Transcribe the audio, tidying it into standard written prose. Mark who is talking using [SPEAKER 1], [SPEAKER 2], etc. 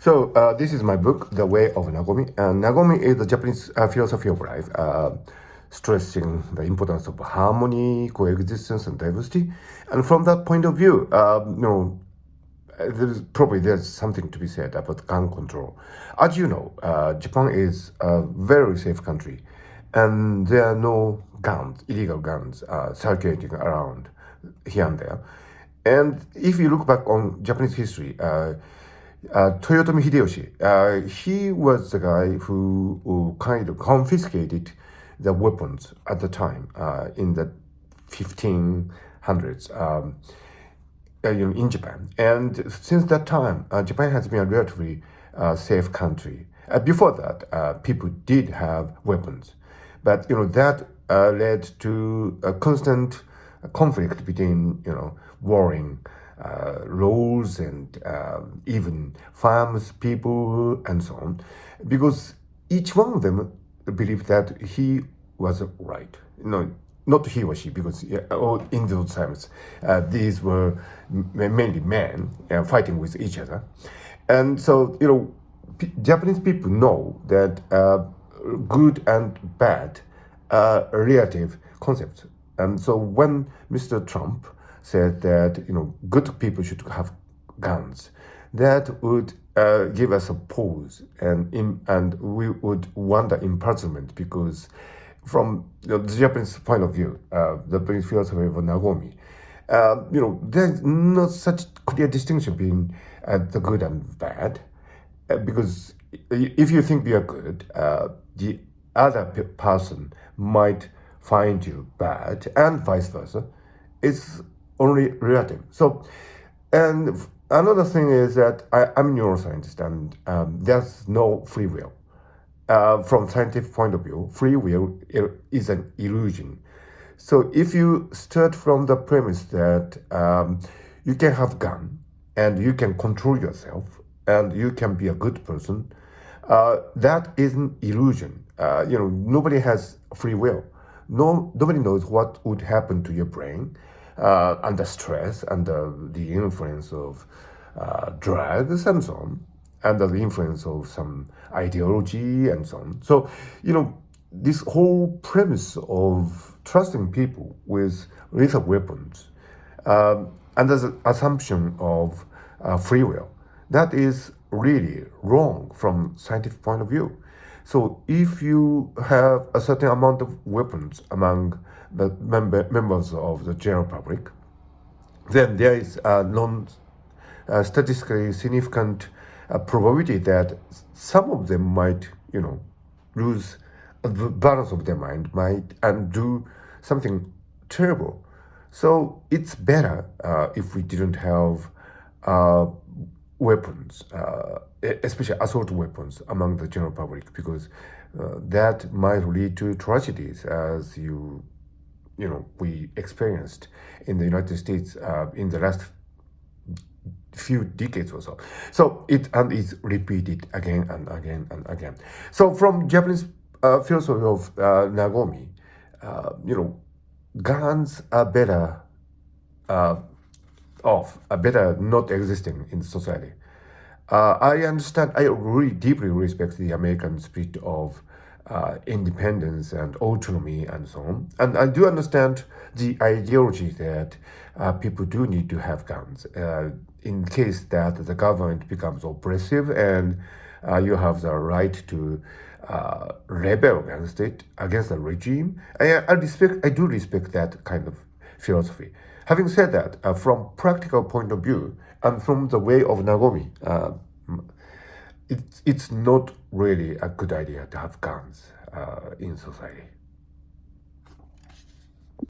[SPEAKER 1] This is my book, The Way of Nagomi. Nagomi is the Japanese philosophy of life, stressing the importance of harmony, coexistence, and diversity. And from that point of view, there's something to be said about gun control. As you know, Japan is a very safe country, and there are no guns, illegal guns, circulating around here and there. And if you look back on Japanese history, Toyotomi Hideyoshi, he was the guy who kind of confiscated the weapons at the time in the 1500s. In Japan. And since that time, Japan has been a relatively safe country. Before that, people did have weapons, but that led to a constant conflict between warring laws and even farms people and so on, because each one of them believed that he was right. Not he or she, because in those times, these were mainly men fighting with each other. And so, Japanese people know that good and bad are relative concepts. And so when Mr. Trump said that, good people should have guns, that would give us a pause, and we would wonder in puzzlement, because from the Japanese point of view, the Japanese philosophy of Nagomi, there's not such clear distinction between the good and bad, because if you think you are good, the other person might find you bad, and vice versa. It's only relative. So, and another thing is that I'm a neuroscientist, and there's no free will. From scientific point of view, free will is an illusion. So if you start from the premise that you can have gun and you can control yourself and you can be a good person, that is an illusion. Nobody has free will. Nobody knows what would happen to your brain under stress, under the influence of drugs and so on, under the influence of some ideology and so on. So, this whole premise of trusting people with lethal weapons under the assumption of free will, that is really wrong from scientific point of view. So if you have a certain amount of weapons among the members of the general public, then there is a statistically significant probability that some of them might, lose the balance of their mind, and do something terrible. So it's better if we didn't have weapons, especially assault weapons, among the general public, because that might lead to tragedies, as we experienced in the United States in the last few decades or so. So it is repeated again and again and again. So from Japanese philosophy of Nagomi, guns are better better not existing in society. I understand, I really deeply respect the American spirit of independence and autonomy and so on. And I do understand the ideology that people do need to have guns in case that the government becomes oppressive, and you have the right to rebel against it, against the regime. I do respect that kind of philosophy. Having said that, from practical point of view and from the way of Nagomi, it's not really a good idea to have guns in society.